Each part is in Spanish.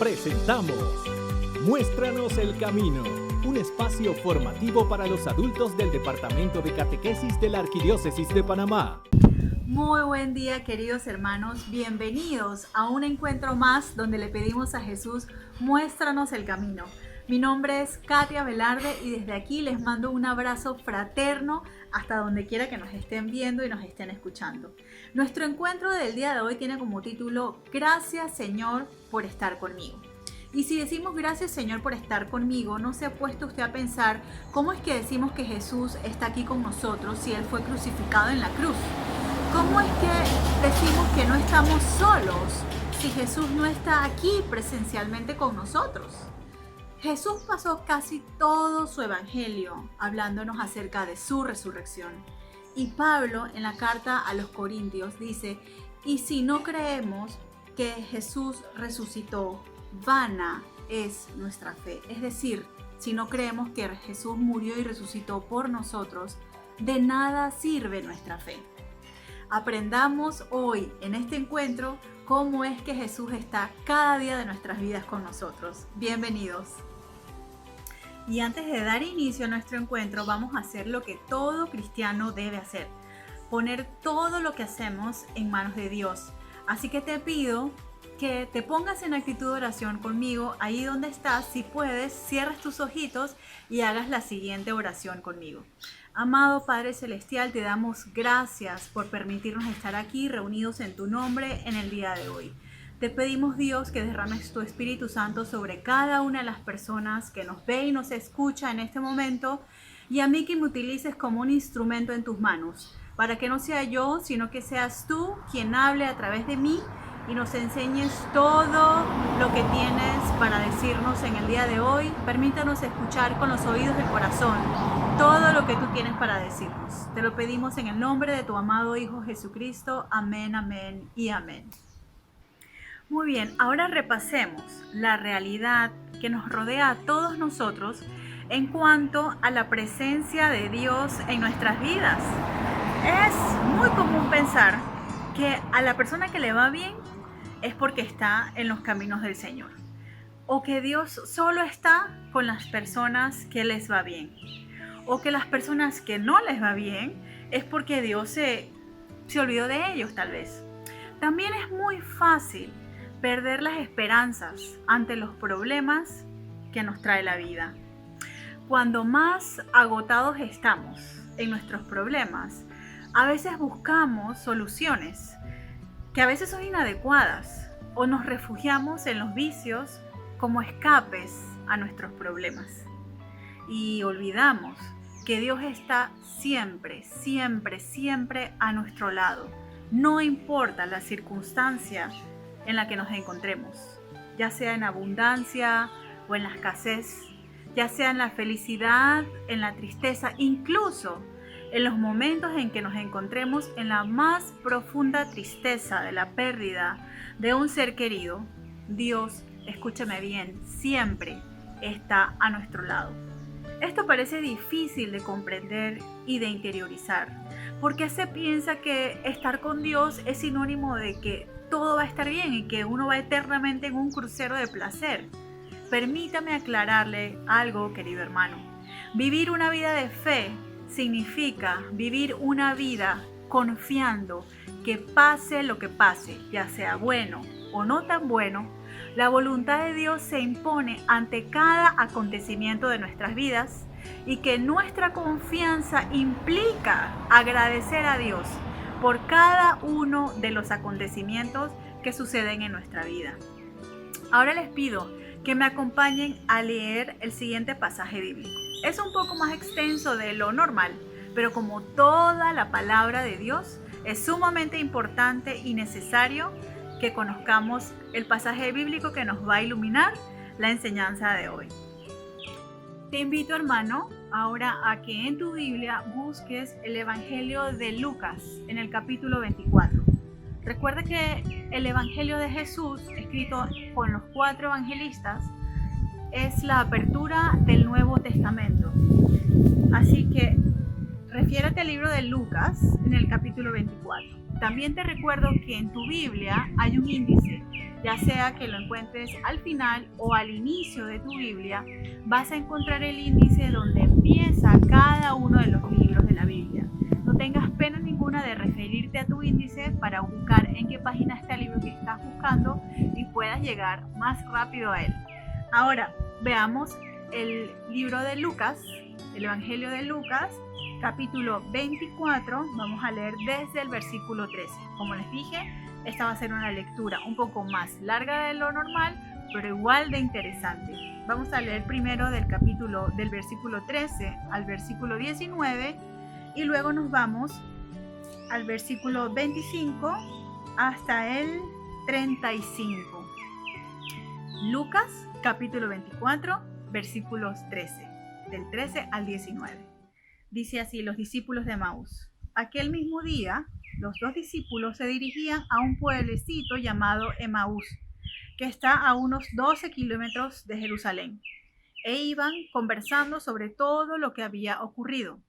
presentamos Muéstranos el Camino, un espacio formativo para los adultos del Departamento de Catequesis de la Arquidiócesis de Panamá. Muy buen día, queridos hermanos, bienvenidos a un encuentro más donde le pedimos a Jesús, muéstranos el camino. Mi nombre es Katia Velarde y desde aquí les mando un abrazo fraterno hasta donde quiera que nos estén viendo y nos estén escuchando. Nuestro encuentro del día de hoy tiene como título Gracias, Señor, por estar conmigo. Y si decimos gracias, Señor, por estar conmigo, ¿no se ha puesto usted a pensar cómo es que decimos que Jesús está aquí con nosotros si Él fue crucificado en la cruz? ¿Cómo es que decimos que no estamos solos si Jesús no está aquí presencialmente con nosotros? Jesús pasó casi todo su evangelio hablándonos acerca de su resurrección. Y Pablo en la carta a los Corintios dice, y si no creemos que Jesús resucitó, vana es nuestra fe. Es decir, si no creemos que Jesús murió y resucitó por nosotros, de nada sirve nuestra fe. Aprendamos hoy en este encuentro cómo es que Jesús está cada día de nuestras vidas con nosotros. Bienvenidos. Y antes de dar inicio a nuestro encuentro, vamos a hacer lo que todo cristiano debe hacer: poner todo lo que hacemos en manos de Dios. Así que te pido que te pongas en actitud de oración conmigo, ahí donde estás. Si puedes, cierres tus ojitos y hagas la siguiente oración conmigo. Amado Padre Celestial, te damos gracias por permitirnos estar aquí reunidos en tu nombre en el día de hoy. Te pedimos, Dios, que derrames tu Espíritu Santo sobre cada una de las personas que nos ve y nos escucha en este momento, y a mí que me utilices como un instrumento en tus manos, para que no sea yo, sino que seas tú quien hable a través de mí y nos enseñes todo lo que tienes para decirnos en el día de hoy. Permítanos escuchar con los oídos del corazón todo lo que tú tienes para decirnos. Te lo pedimos en el nombre de tu amado Hijo Jesucristo. Amén, amén y amén. Muy bien, ahora repasemos la realidad que nos rodea a todos nosotros en cuanto a la presencia de Dios en nuestras vidas. Es muy común pensar que a la persona que le va bien es porque está en los caminos del Señor, o que Dios solo está con las personas que les va bien, o que las personas que no les va bien es porque Dios se olvidó de ellos tal vez. También es muy fácil perder las esperanzas ante los problemas que nos trae la vida. Cuando más agotados estamos en nuestros problemas, a veces buscamos soluciones que a veces son inadecuadas, o nos refugiamos en los vicios como escapes a nuestros problemas. Y olvidamos que Dios está siempre, siempre, siempre a nuestro lado. No importa la circunstancia en la que nos encontremos, ya sea en abundancia o en la escasez, ya sea en la felicidad, en la tristeza, incluso en los momentos en que nos encontremos en la más profunda tristeza de la pérdida de un ser querido, Dios, escúchame bien, siempre está a nuestro lado. Esto parece difícil de comprender y de interiorizar, porque se piensa que estar con Dios es sinónimo de que todo va a estar bien y que uno va eternamente en un crucero de placer. Permítame aclararle algo, querido hermano. Vivir una vida de fe significa vivir una vida confiando que pase lo que pase, ya sea bueno o no tan bueno, la voluntad de Dios se impone ante cada acontecimiento de nuestras vidas, y que nuestra confianza implica agradecer a Dios por cada uno de los acontecimientos que suceden en nuestra vida. Ahora les pido que me acompañen a leer el siguiente pasaje bíblico. Es un poco más extenso de lo normal, pero como toda la palabra de Dios, es sumamente importante y necesario que conozcamos el pasaje bíblico que nos va a iluminar la enseñanza de hoy. Te invito, hermano, ahora a que en tu Biblia busques el Evangelio de Lucas en el capítulo 24. Recuerda que el Evangelio de Jesús, escrito con los 4 evangelistas, es la apertura del Nuevo Testamento. Así que refiérete al libro de Lucas en el capítulo 24. También te recuerdo que en tu Biblia hay un índice ya sea que lo encuentres al final o al inicio de tu Biblia, vas a encontrar el índice donde empieza cada uno de los libros de la Biblia. No tengas pena ninguna de referirte a tu índice para buscar en qué página está el libro que estás buscando y puedas llegar más rápido a él. Ahora, veamos el libro de Lucas, el Evangelio de Lucas, capítulo 24. Vamos a leer desde el versículo 13. Como les dije, esta va a ser una lectura un poco más larga de lo normal, pero igual de interesante. Vamos a leer primero del versículo 13 al versículo 19 y luego nos vamos al versículo 25 hasta el 35. Lucas, capítulo 24, versículos 13, del 13 al 19. Dice así: los discípulos de Emaús. Aquel mismo día, los dos discípulos se dirigían a un pueblecito llamado Emaús, que está a unos 12 kilómetros de Jerusalén, e iban conversando sobre todo lo que había ocurrido.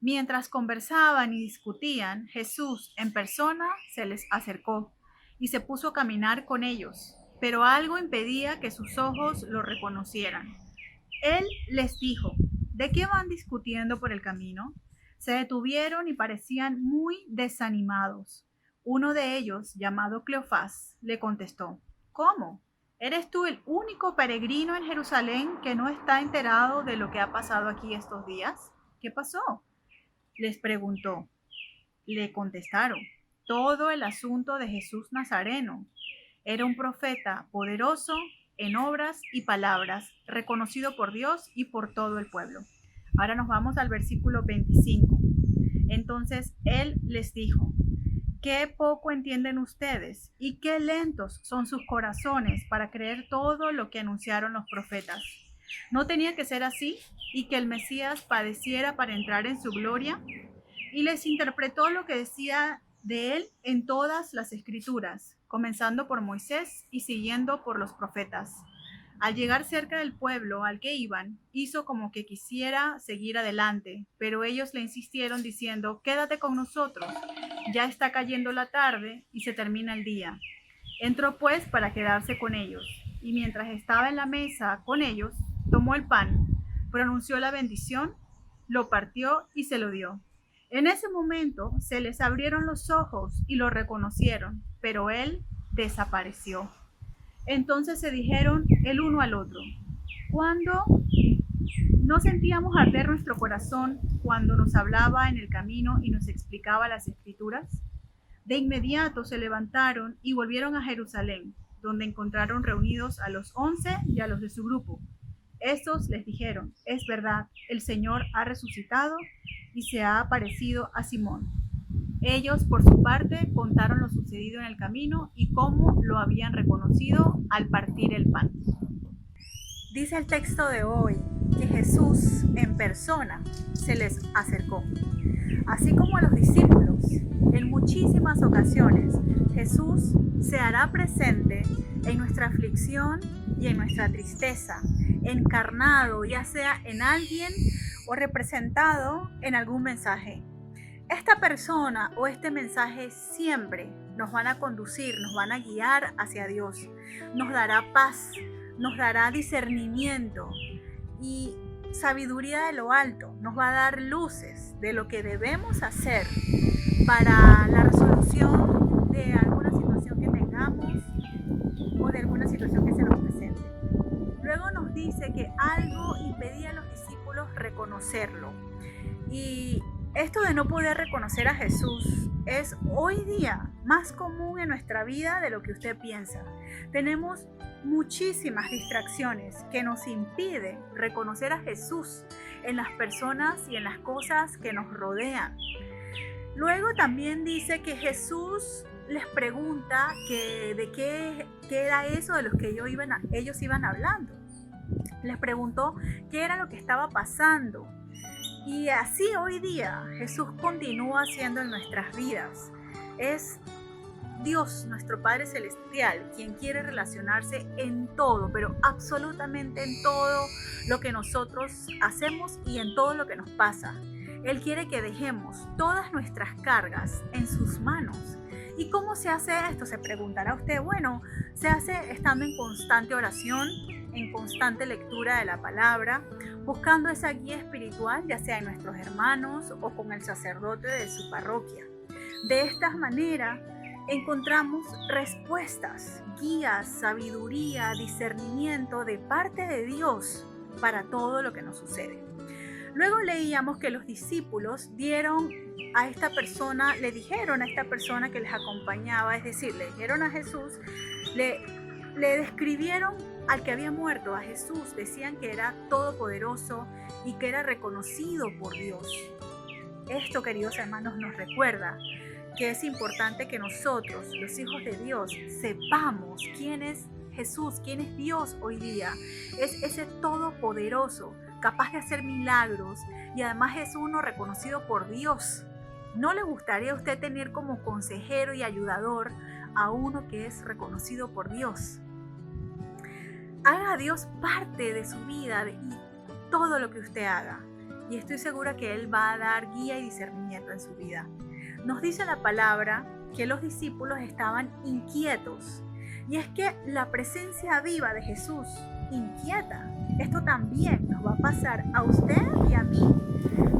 Mientras conversaban y discutían, Jesús en persona se les acercó y se puso a caminar con ellos, pero algo impedía que sus ojos lo reconocieran. Él les dijo: ¿de qué van discutiendo por el camino? Se detuvieron y parecían muy desanimados. Uno de ellos, llamado Cleofás, le contestó: ¿cómo? ¿Eres tú el único peregrino en Jerusalén que no está enterado de lo que ha pasado aquí estos días? ¿Qué pasó?, les preguntó. Le contestaron: todo el asunto de Jesús Nazareno. Era un profeta poderoso en obras y palabras, reconocido por Dios y por todo el pueblo. Ahora nos vamos al versículo 25. Entonces él les dijo: qué poco entienden ustedes y qué lentos son sus corazones para creer todo lo que anunciaron los profetas. ¿No tenía que ser así y que el Mesías padeciera para entrar en su gloria? Y les interpretó lo que decía de él en todas las escrituras, comenzando por Moisés y siguiendo por los profetas. Al llegar cerca del pueblo al que iban, hizo como que quisiera seguir adelante, pero ellos le insistieron diciendo: quédate con nosotros, ya está cayendo la tarde y se termina el día. Entró pues para quedarse con ellos, y mientras estaba en la mesa con ellos, tomó el pan, pronunció la bendición, lo partió y se lo dio. En ese momento se les abrieron los ojos y lo reconocieron, pero él desapareció. Entonces se dijeron el uno al otro: ¿cuándo no sentíamos arder nuestro corazón cuando nos hablaba en el camino y nos explicaba las escrituras? De inmediato se levantaron y volvieron a Jerusalén, donde encontraron reunidos a los 11 y a los de su grupo. Estos les dijeron: es verdad, el Señor ha resucitado y se ha aparecido a Simón. Ellos, por su parte, contaron lo sucedido en el camino y cómo lo habían reconocido al partir el pan. Dice el texto de hoy que Jesús en persona se les acercó. Así como a los discípulos, en muchísimas ocasiones Jesús se hará presente en nuestra aflicción y en nuestra tristeza, encarnado ya sea en alguien o representado en algún mensaje. Esta persona o este mensaje siempre nos van a conducir, nos van a guiar hacia Dios, nos dará paz, nos dará discernimiento y sabiduría de lo alto, nos va a dar luces de lo que debemos hacer para la resolución de alguna situación que tengamos o de alguna situación que se nos presente. Luego nos dice que algo impedía a los discípulos reconocerlo, y esto de no poder reconocer a Jesús es hoy día más común en nuestra vida de lo que usted piensa. Tenemos muchísimas distracciones que nos impiden reconocer a Jesús en las personas y en las cosas que nos rodean. Luego también dice que Jesús les pregunta que de qué era eso de los que ellos iban hablando. Les preguntó qué era lo que estaba pasando. Y así hoy día Jesús continúa haciendo en nuestras vidas. Es Dios, nuestro Padre Celestial, quien quiere relacionarse en todo, pero absolutamente en todo lo que nosotros hacemos y en todo lo que nos pasa. Él quiere que dejemos todas nuestras cargas en sus manos ¿Y cómo se hace esto? Se preguntará usted. Bueno, se hace estando en constante oración, en constante lectura de la palabra, buscando esa guía espiritual, ya sea en nuestros hermanos o con el sacerdote de su parroquia. De esta manera encontramos respuestas, guías, sabiduría, discernimiento de parte de Dios para todo lo que nos sucede. Luego leíamos que los discípulos le dijeron a esta persona que les acompañaba, es decir, le dijeron a Jesús, le describieron al que había muerto, a Jesús, decían que era todopoderoso y que era reconocido por Dios. Esto, queridos hermanos, nos recuerda que es importante que nosotros, los hijos de Dios, sepamos quién es Jesús, quién es Dios hoy día. Es ese todopoderoso, capaz de hacer milagros, y además es uno reconocido por Dios. ¿No le gustaría a usted tener como consejero y ayudador a uno que es reconocido por Dios? Haga a Dios parte de su vida y todo lo que usted haga, y estoy segura que Él va a dar guía y discernimiento en su vida. Nos dice la palabra que los discípulos estaban inquietos, y es que la presencia viva de Jesús inquieta. Esto también nos va a pasar a usted y a mí.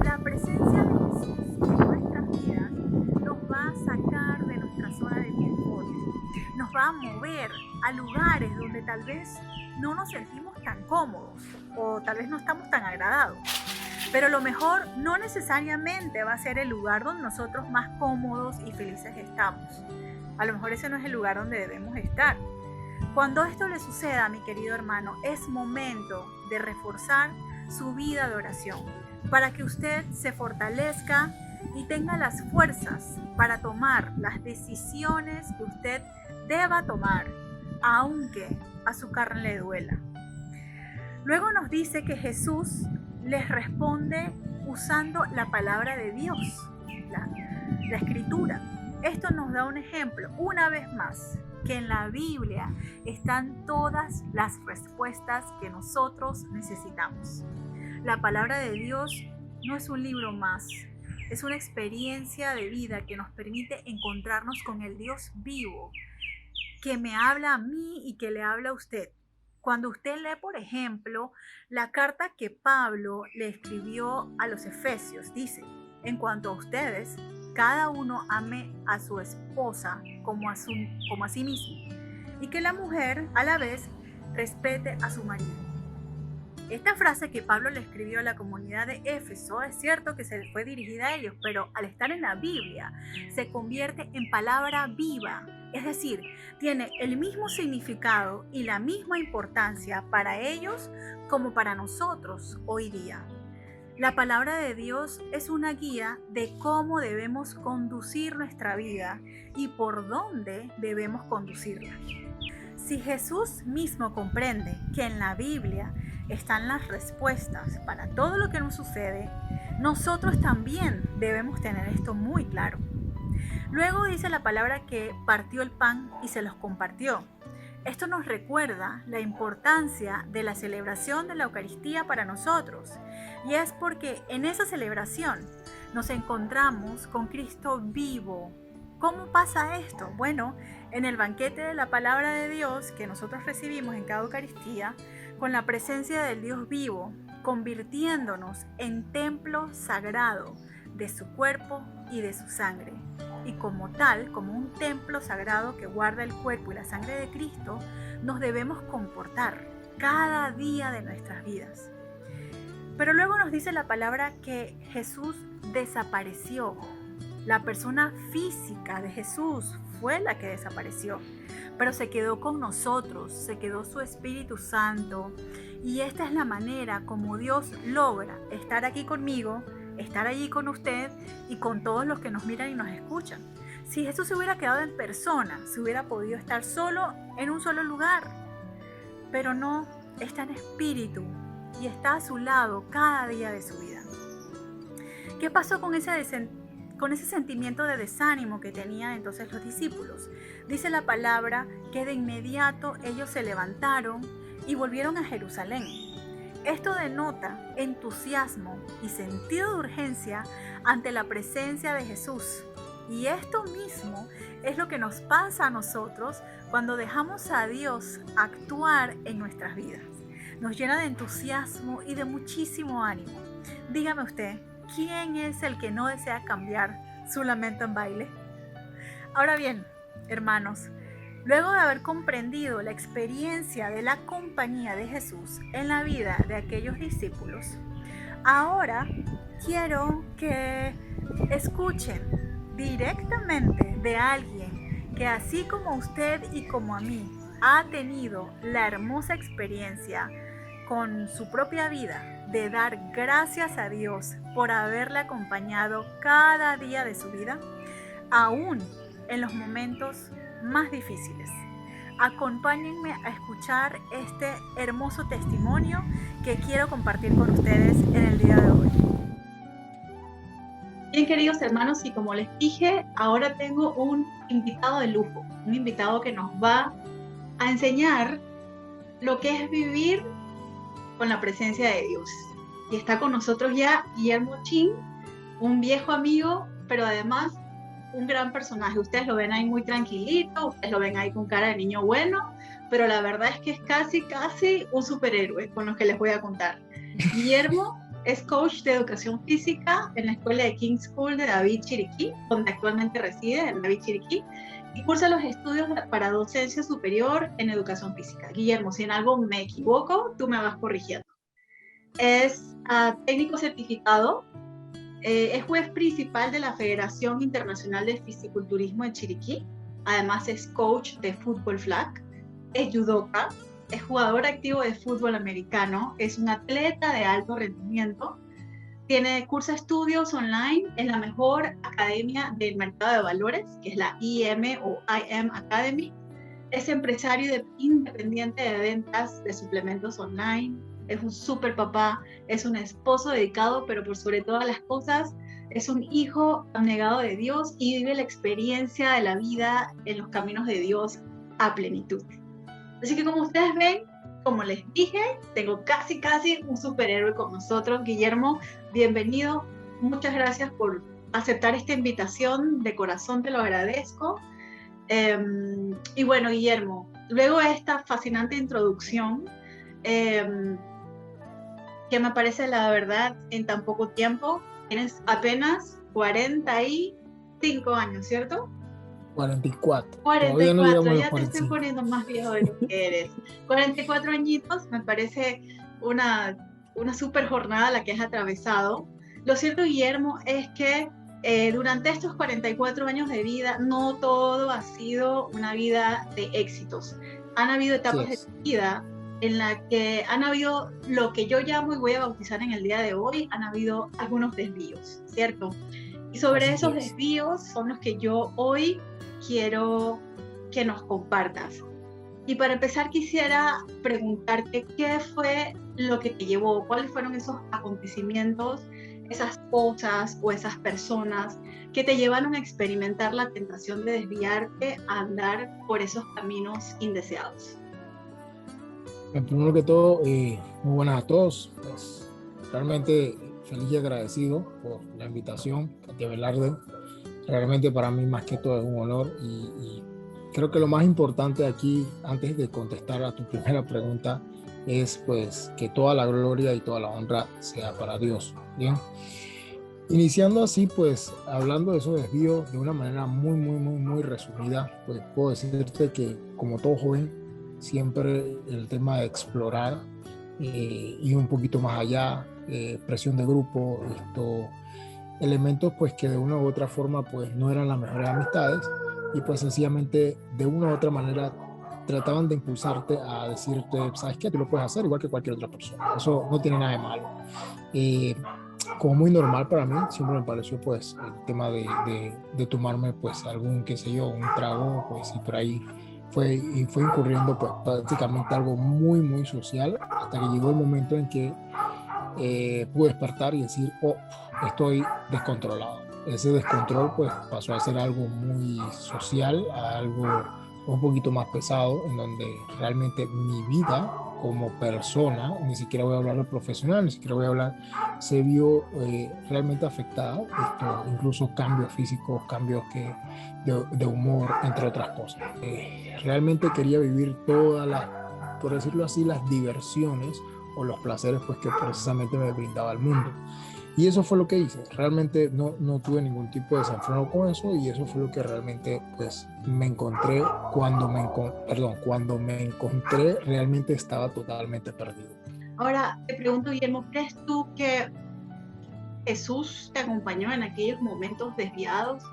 La presencia de Jesús en nuestras vidas nos va a sacar de nuestra zona de confort, nos va a mover a lugares donde tal vez no nos sentimos tan cómodos o tal vez no estamos tan agradados. Pero lo mejor no necesariamente va a ser el lugar donde nosotros más cómodos y felices estamos. A lo mejor ese no es el lugar donde debemos estar. Cuando esto le suceda, mi querido hermano, es momento de reforzar su vida de oración para que usted se fortalezca y tenga las fuerzas para tomar las decisiones que usted deba tomar, aunque a su carne le duela. Luego nos dice que Jesús les responde usando la palabra de Dios, la escritura. Esto nos da un ejemplo, una vez más, que en la Biblia están todas las respuestas que nosotros necesitamos. La palabra de Dios no es un libro más, es una experiencia de vida que nos permite encontrarnos con el Dios vivo, que me habla a mí y que le habla a usted. Cuando usted lee, por ejemplo, la carta que Pablo le escribió a los Efesios, dice: en cuanto a ustedes, cada uno ame a su esposa como a sí mismo, y que la mujer a la vez respete a su marido. Esta frase que Pablo le escribió a la comunidad de Éfeso es cierto que se fue dirigida a ellos, pero al estar en la Biblia se convierte en palabra viva, es decir, tiene el mismo significado y la misma importancia para ellos como para nosotros hoy día. La palabra de Dios es una guía de cómo debemos conducir nuestra vida y por dónde debemos conducirla. Si Jesús mismo comprende que en la Biblia están las respuestas para todo lo que nos sucede, nosotros también debemos tener esto muy claro. Luego dice la palabra que partió el pan y se los compartió. Esto nos recuerda la importancia de la celebración de la Eucaristía para nosotros, y es porque en esa celebración nos encontramos con Cristo vivo. ¿Cómo pasa esto? Bueno, en el banquete de la palabra de Dios que nosotros recibimos en cada Eucaristía, con la presencia del Dios vivo, convirtiéndonos en templo sagrado de su cuerpo y de su sangre. Y como tal, como un templo sagrado que guarda el cuerpo y la sangre de Cristo, nos debemos comportar cada día de nuestras vidas. Pero luego nos dice la palabra que Jesús desapareció. La persona física de Jesús fue la que desapareció, pero se quedó con nosotros, se quedó su Espíritu Santo. Y esta es la manera como Dios logra estar aquí conmigo, estar allí con usted y con todos los que nos miran y nos escuchan. Si Jesús se hubiera quedado en persona, se hubiera podido estar solo en un solo lugar, pero no, está en espíritu y está a su lado cada día de su vida. ¿Qué pasó con ese sentimiento de desánimo que tenían entonces los discípulos? Dice la palabra que de inmediato ellos se levantaron y volvieron a Jerusalén. Esto denota entusiasmo y sentido de urgencia ante la presencia de Jesús. Y esto mismo Es lo que nos pasa a nosotros cuando dejamos a Dios actuar en nuestras vidas. Nos llena de entusiasmo y de muchísimo ánimo. Dígame usted, ¿quién es el que no desea cambiar su lamento en baile? Ahora bien, hermanos, luego de haber comprendido la experiencia de la compañía de Jesús en la vida de aquellos discípulos, ahora quiero que escuchen directamente de alguien que, así como usted y como a mí, ha tenido la hermosa experiencia con su propia vida de dar gracias a Dios por haberle acompañado cada día de su vida, aún en los momentos más difíciles. Acompáñenme a escuchar este hermoso testimonio que quiero compartir con ustedes en el día de hoy. Bien, queridos hermanos, y como les dije, ahora tengo un invitado de lujo, un invitado que nos va a enseñar lo que es vivir con la presencia de Dios. Y está con nosotros ya Guillermo Chin, un viejo amigo, pero además un gran personaje. Ustedes lo ven ahí muy tranquilito, ustedes lo ven ahí con cara de niño bueno, pero la verdad es que es casi un superhéroe con los que les voy a contar. Guillermo es coach de educación física en la escuela de King's School de David Chiriquí, donde actualmente reside, en David Chiriquí, y cursa los estudios para docencia superior en educación física. Guillermo, si en algo me equivoco, tú me vas corrigiendo. Es técnico certificado, es juez principal de la Federación Internacional de Fisiculturismo en Chiriquí, además es coach de fútbol flag, es judoka, es jugador activo de fútbol americano, es un atleta de alto rendimiento, cursa estudios online en la mejor academia del mercado de valores, que es la IM o IM Academy, es empresario independiente de ventas de suplementos online, es un super papá, es un esposo dedicado, pero por sobre todas las cosas, es un hijo abnegado de Dios y vive la experiencia de la vida en los caminos de Dios a plenitud. Así que como ustedes ven, como les dije, tengo casi un superhéroe con nosotros. Guillermo, bienvenido. Muchas gracias por aceptar esta invitación. De corazón te lo agradezco. Y bueno, Guillermo, luego de esta fascinante introducción, que me parece la verdad en tan poco tiempo, tienes apenas 45 años, ¿cierto? 44. 44, no ya te estoy poniendo más viejo de lo que eres. 44 añitos, me parece una super jornada la que has atravesado. Lo cierto, Guillermo, es que durante estos 44 años de vida, no todo ha sido una vida de éxitos. Han habido etapas de tu vida en la que han habido lo que yo llamo y voy a bautizar en el día de hoy, han habido algunos desvíos, ¿cierto? Y sobre esos desvíos son los que yo hoy quiero que nos compartas. Y para empezar quisiera preguntarte qué fue lo que te llevó, cuáles fueron esos acontecimientos, esas cosas o esas personas que te llevaron a experimentar la tentación de desviarte a andar por esos caminos indeseados. Primero que todo, muy buenas a todos. Pues, realmente feliz y agradecido por la invitación, Katia Velarde. Realmente para mí más que todo es un honor y creo que lo más importante aquí, antes de contestar a tu primera pregunta, es pues que toda la gloria y toda la honra sea para Dios. Bien, iniciando así, pues hablando de esos desvíos de una manera muy resumida, pues puedo decirte que como todo joven, siempre el tema de explorar y un poquito más allá, presión de grupo, elementos pues que de una u otra forma pues no eran las mejores amistades y pues sencillamente de una u otra manera trataban de impulsarte a decirte, ¿sabes qué? Tú lo puedes hacer igual que cualquier otra persona. Eso no tiene nada de malo. Como muy normal para mí, siempre me pareció pues el tema de tomarme pues algún, qué sé yo, un trago, pues y por ahí fue incurriendo pues prácticamente algo muy social hasta que llegó el momento en que pude despertar y decir, estoy descontrolado. Ese descontrol pues pasó a ser algo muy social, a algo un poquito más pesado, en donde realmente mi vida como persona, ni siquiera voy a hablar de profesional, ni siquiera voy a hablar, se vio realmente afectada, incluso cambios físicos, cambios de humor, entre otras cosas. Realmente quería vivir todas las, por decirlo así, las diversiones o los placeres pues, que precisamente me brindaba el mundo. Y eso fue lo que hice. Realmente no tuve ningún tipo de desenfreno con eso, y eso fue lo que realmente pues, me encontré cuando me encontré, realmente estaba totalmente perdido. Ahora te pregunto, Guillermo, ¿crees tú que Jesús te acompañó en aquellos momentos desviados?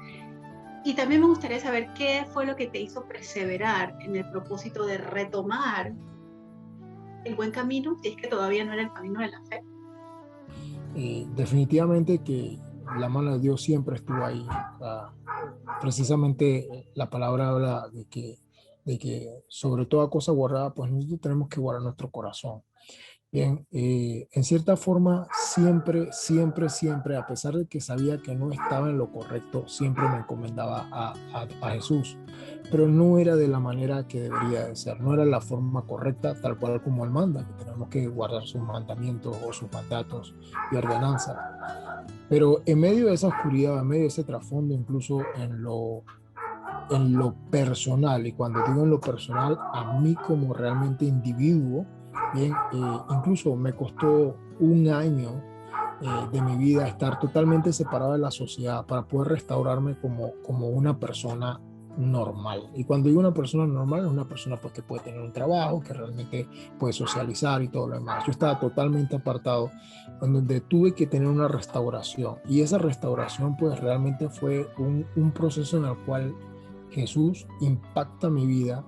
Y también me gustaría saber qué fue lo que te hizo perseverar en el propósito de retomar el buen camino, si es que todavía no era el camino de la fe. Definitivamente que la mano de Dios siempre estuvo ahí. Precisamente la palabra habla de que sobre toda cosa guardada, pues nosotros tenemos que guardar nuestro corazón. Bien, en cierta forma, siempre, a pesar de que sabía que no estaba en lo correcto, siempre me encomendaba a Jesús, pero no era de la manera que debería de ser, no era la forma correcta, tal cual como Él manda, que tenemos que guardar sus mandamientos o sus mandatos y ordenanzas. Pero en medio de esa oscuridad, en medio de ese trasfondo, incluso en lo personal, y cuando digo en lo personal, a mí como realmente individuo, bien, incluso me costó un año de mi vida estar totalmente separado de la sociedad para poder restaurarme como una persona normal. Y cuando digo una persona normal, es una persona pues, que puede tener un trabajo, que realmente puede socializar y todo lo demás. Yo estaba totalmente apartado, en donde tuve que tener una restauración, y esa restauración pues realmente fue un proceso en el cual Jesús impacta mi vida,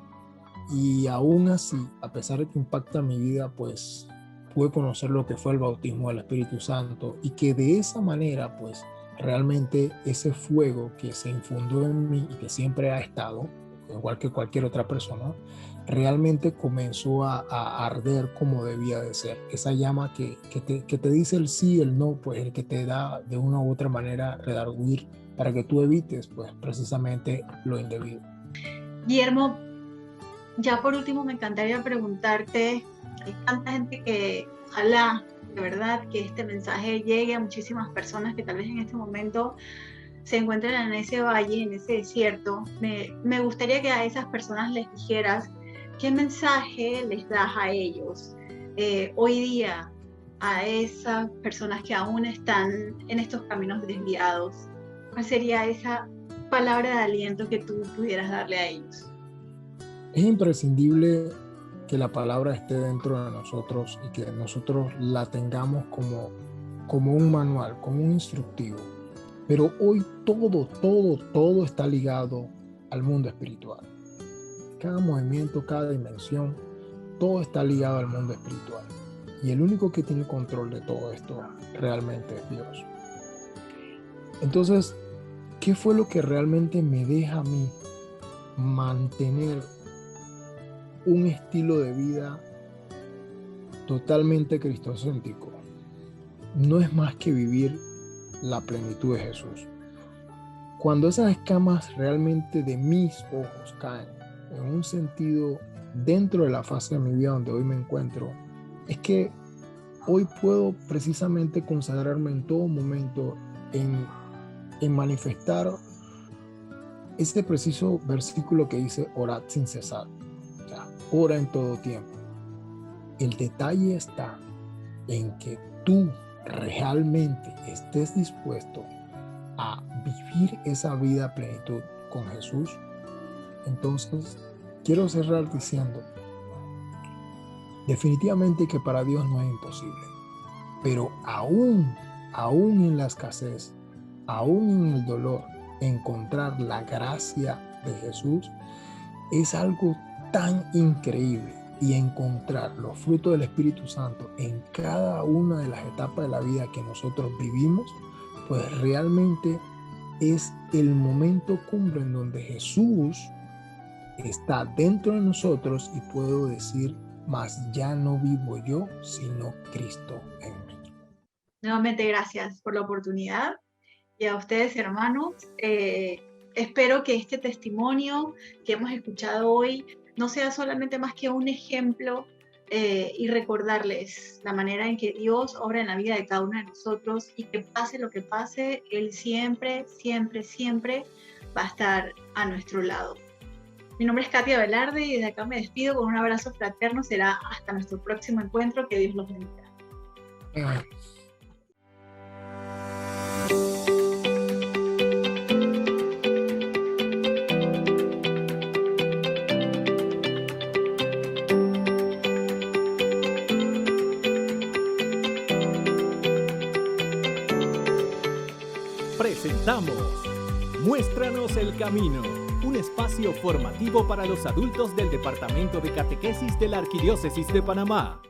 y aún así, a pesar de que impacta mi vida, pues pude conocer lo que fue el bautismo del Espíritu Santo, y que de esa manera, pues realmente ese fuego que se infundó en mí y que siempre ha estado, igual que cualquier otra persona, realmente comenzó a arder como debía de ser. Esa llama que te dice el sí, el no, pues el que te da de una u otra manera redarguir para que tú evites pues precisamente lo indebido. Guillermo, ya por último me encantaría preguntarte, hay tanta gente que ojalá de verdad que este mensaje llegue a muchísimas personas que tal vez en este momento se encuentren en ese valle, en ese desierto. Me gustaría que a esas personas les dijeras qué mensaje les das a ellos hoy día, a esas personas que aún están en estos caminos desviados. ¿Cuál sería esa palabra de aliento que tú pudieras darle a ellos? Es imprescindible que la palabra esté dentro de nosotros y que nosotros la tengamos como un manual, como un instructivo. Pero hoy todo está ligado al mundo espiritual. Cada movimiento, cada dimensión, todo está ligado al mundo espiritual. Y el único que tiene control de todo esto realmente es Dios. Entonces, ¿qué fue lo que realmente me deja a mí mantener un estilo de vida totalmente cristocéntrico? No es más que vivir la plenitud de Jesús. Cuando esas escamas realmente de mis ojos caen en un sentido dentro de la fase de mi vida donde hoy me encuentro, es que hoy puedo precisamente consagrarme en todo momento en manifestar ese preciso versículo que dice: orad sin cesar. O sea, ora en todo tiempo. El detalle está en que tú realmente estés dispuesto a vivir esa vida a plenitud con Jesús. Entonces, quiero cerrar diciendo, definitivamente que para Dios no es imposible, pero aún en la escasez, aún en el dolor, encontrar la gracia de Jesús es algo tan increíble, y encontrar los frutos del Espíritu Santo en cada una de las etapas de la vida que nosotros vivimos, pues realmente es el momento cumbre en donde Jesús está dentro de nosotros y puedo decir: mas ya no vivo yo, sino Cristo en mí. Nuevamente, gracias por la oportunidad. Y a ustedes, hermanos, espero que este testimonio que hemos escuchado hoy no sea solamente más que un ejemplo y recordarles la manera en que Dios obra en la vida de cada uno de nosotros y que pase lo que pase, Él siempre, siempre, siempre va a estar a nuestro lado. Mi nombre es Katia Velarde y desde acá me despido con un abrazo fraterno. Será hasta nuestro próximo encuentro. Que Dios los bendiga. Presentamos Muéstranos el Camino, un espacio formativo para los adultos del Departamento de Catequesis de la Arquidiócesis de Panamá.